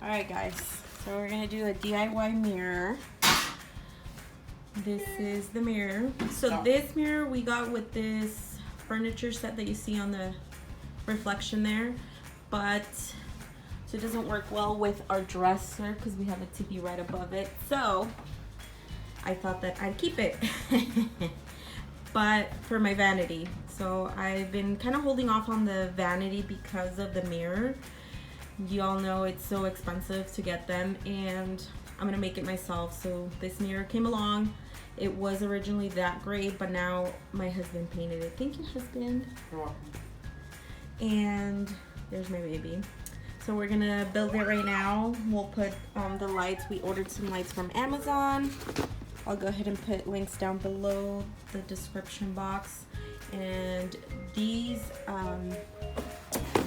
Alright guys, so we're gonna do a DIY mirror. This is the mirror. So this mirror we got with this furniture set that you see on the reflection there, but so it doesn't work well with our dresser because we have a TV right above it. So I thought that I'd keep it. But for my vanity. So I've been kind of holding off on the vanity because of the mirror. Y'all know it's so expensive to get them, and I'm gonna make it myself. So this mirror came along. It was originally that gray, but now my husband painted it. Thank you, husband. You're welcome. And there's my baby. So we're gonna build it right now. We'll put the lights. We ordered some lights from Amazon. I'll go ahead and put links down below the description box. And these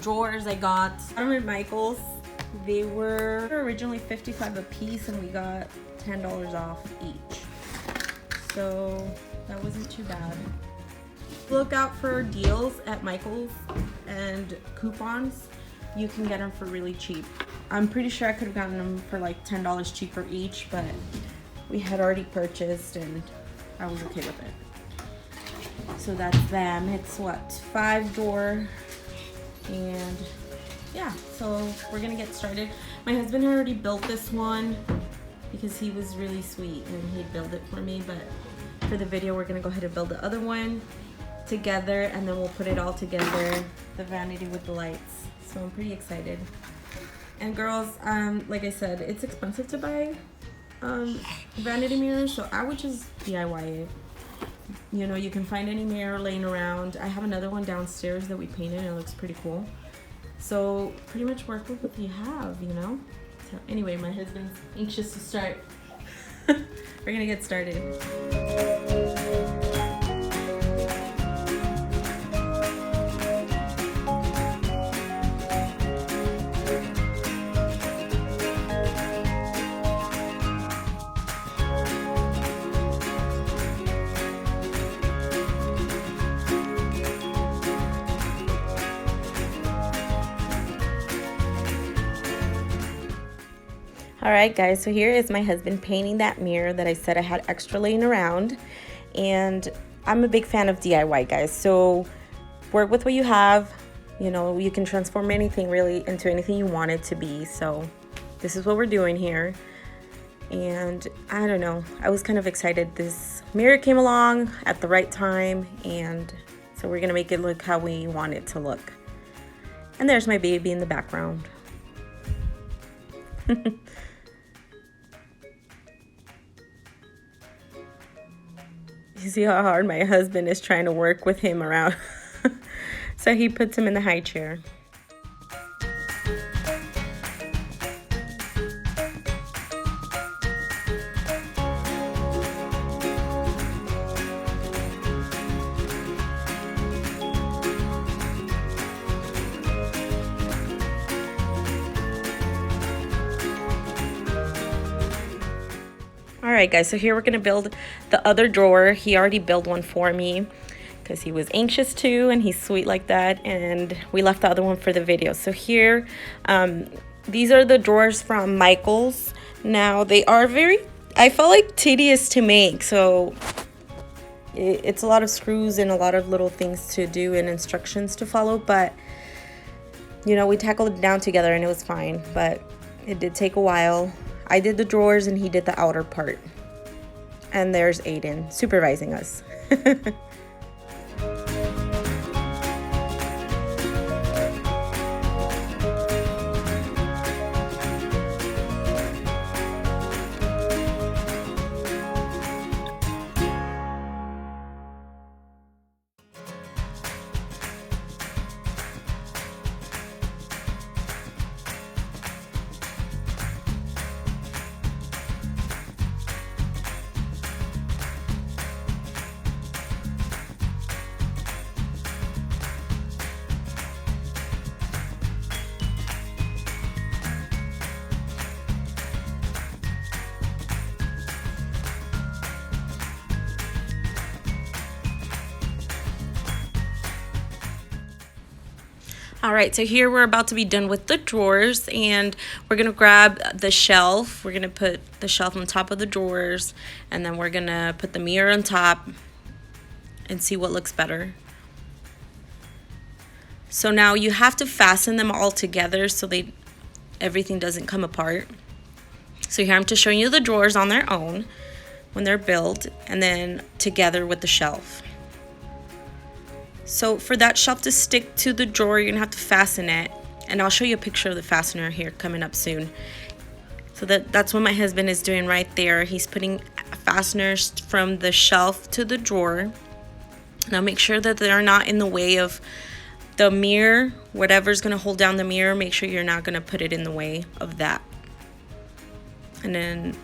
drawers I got from Micheals. They were originally $55 a piece, and we got $10 off each. So that wasn't too bad. Look out for deals at Micheals and coupons. You can get them for really cheap. I'm pretty sure I could have gotten them for like $10 cheaper each, but we had already purchased and I was okay with it. So that's them. It's what, 5-door, and yeah, so we're gonna get started. My husband had already built this one because he was really sweet and he'd build it for me, but for the video we're gonna go ahead and build the other one together, and then we'll put it all together, the vanity with the lights. So I'm pretty excited. And girls, like I said, it's expensive to buy vanity mirrors, so I would just DIY it. You know, you can find any mirror laying around. I have another one downstairs that we painted and it looks pretty cool. So pretty much work with what you have, you know. So anyway, my husband's anxious to start. We're gonna get started. Alright guys, so here is my husband painting that mirror that I said I had extra laying around. And I'm a big fan of DIY, guys, so work with what you have. You know, you can transform anything really into anything you want it to be. So this is what we're doing here. And I don't know, I was kind of excited. This mirror came along at the right time, and so we're gonna make it look how we want it to look. And there's my baby in the background. You see how hard my husband is trying to work with him around. So he puts him in the high chair. Alright guys, so here we're going to build the other drawer. He already built one for me because he was anxious to, and he's sweet like that, and we left the other one for the video. So here, these are the drawers from Micheals. Now they are very, I felt like, tedious to make, so it's a lot of screws and a lot of little things to do and instructions to follow, but you know, we tackled it down together and it was fine, but it did take a while. I did the drawers and he did the outer part. And there's Aiden supervising us. All right, so here we're about to be done with the drawers, and we're gonna grab the shelf. We're gonna put the shelf on top of the drawers, and then we're gonna put the mirror on top and see what looks better. So now you have to fasten them all together so everything doesn't come apart. So here I'm just showing you the drawers on their own when they're built, and then together with the shelf. So for that shelf to stick to the drawer, you're gonna have to fasten it. And I'll show you a picture of the fastener here coming up soon. So that's what my husband is doing right there. He's putting fasteners from the shelf to the drawer. Now make sure that they're not in the way of the mirror. Whatever's gonna hold down the mirror, make sure you're not gonna put it in the way of that. And then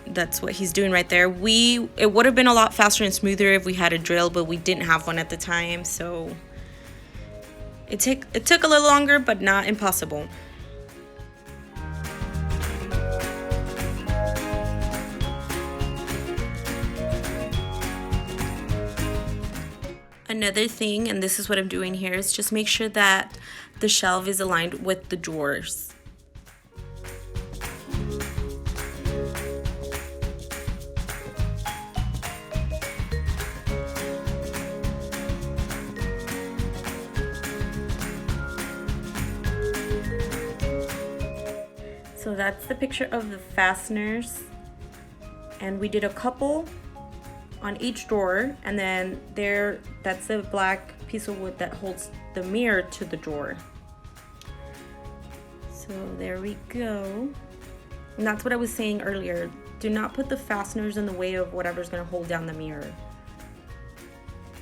that's what he's doing right there. It would have been a lot faster and smoother if we had a drill, but we didn't have one at the time, so it took a little longer, but not impossible. Another thing, and this is what I'm doing here, is just make sure that the shelf is aligned with the drawers. So that's the picture of the fasteners, and we did a couple on each drawer, and then that's a black piece of wood that holds the mirror to the drawer. So there we go. And that's what I was saying earlier. Do not put the fasteners in the way of whatever's gonna hold down the mirror,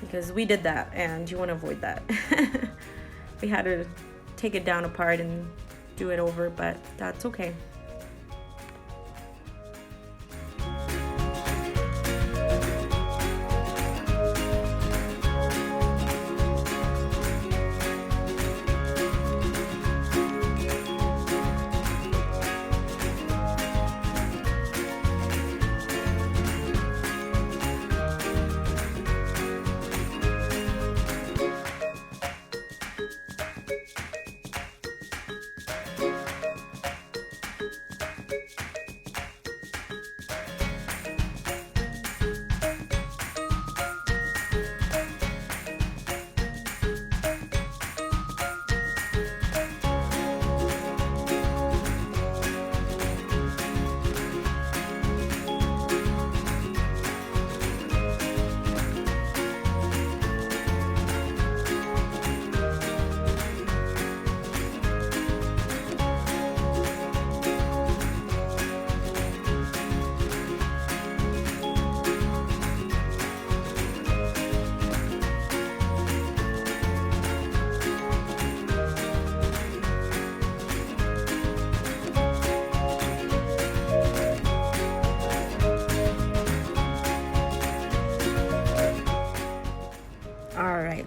because we did that and you wanna avoid that. We had to take it down apart and do it over, but that's okay.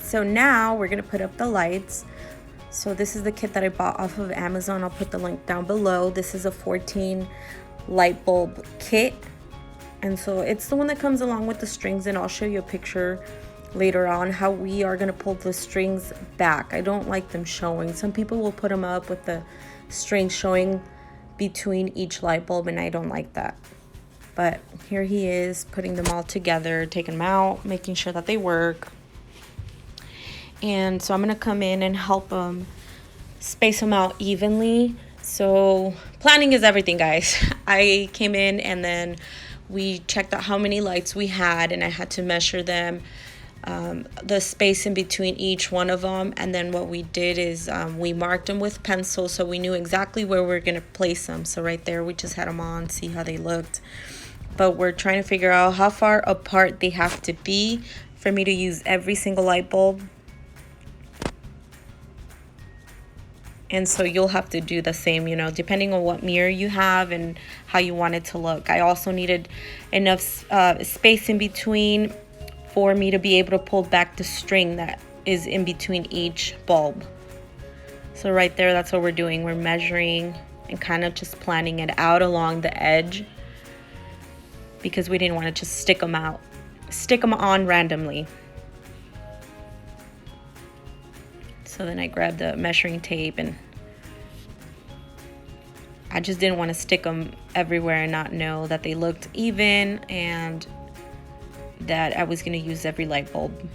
So now we're gonna put up the lights. So this is the kit that I bought off of Amazon. I'll put the link down below. This is a 14 light bulb kit, and so it's the one that comes along with the strings, and I'll show you a picture later on how we are gonna pull the strings back. I don't like them showing. Some people will put them up with the strings showing between each light bulb, and I don't like that. But here he is putting them all together, taking them out, making sure that they work. And so I'm gonna come in and help them space them out evenly. So planning is everything, guys. I came in and then we checked out how many lights we had, and I had to measure them, the space in between each one of them. And then what we did is we marked them with pencil, so we knew exactly where we were gonna place them. So right there, we just had them on, see how they looked. But we're trying to figure out how far apart they have to be for me to use every single light bulb. And so you'll have to do the same, you know, depending on what mirror you have and how you want it to look. I also needed enough space in between for me to be able to pull back the string that is in between each bulb. So right there, that's what we're doing. We're measuring and kind of just planning it out along the edge, because we didn't want to just stick them on randomly. So then I grabbed the measuring tape, and I just didn't want to stick them everywhere and not know that they looked even and that I was going to use every light bulb.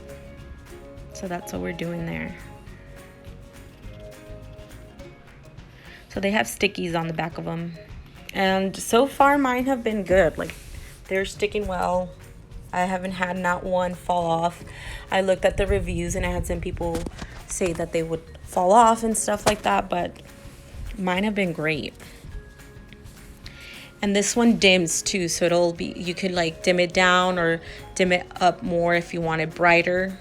So that's what we're doing there. So they have stickies on the back of them. And so far mine have been good. Like, they're sticking well. I haven't had not one fall off. I looked at the reviews and I had some people say that they would fall off and stuff like that, but mine have been great. And this one dims too, so it'll be, you could like dim it down or dim it up more if you want it brighter.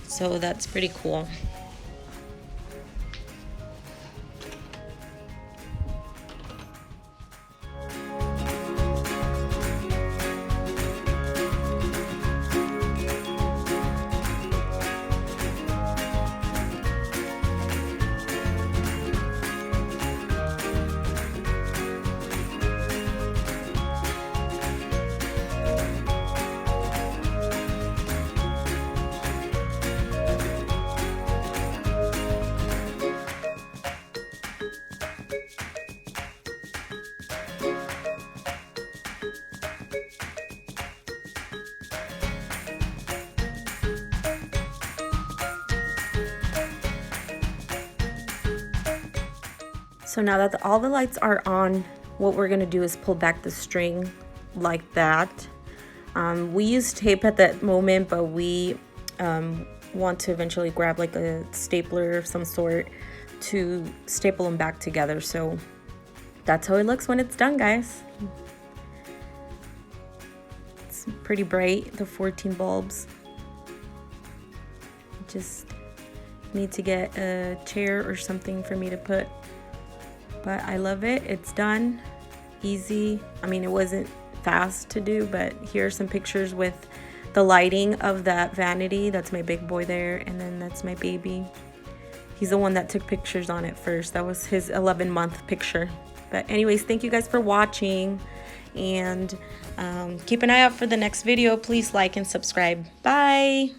So that's pretty cool. So now that all the lights are on, what we're gonna do is pull back the string like that. We use tape at that moment, but we want to eventually grab like a stapler of some sort to staple them back together. So that's how it looks when it's done, guys. It's pretty bright, the 14 bulbs. Just need to get a chair or something for me to put. But I love it. It's done. Easy. I mean, it wasn't fast to do, but here are some pictures with the lighting of that Vanity. That's my big boy there, and then that's my baby. He's the one that took pictures on it first. That was his 11-month picture. But anyways, thank you guys for watching, and keep an eye out for the next video. Please like and subscribe. Bye.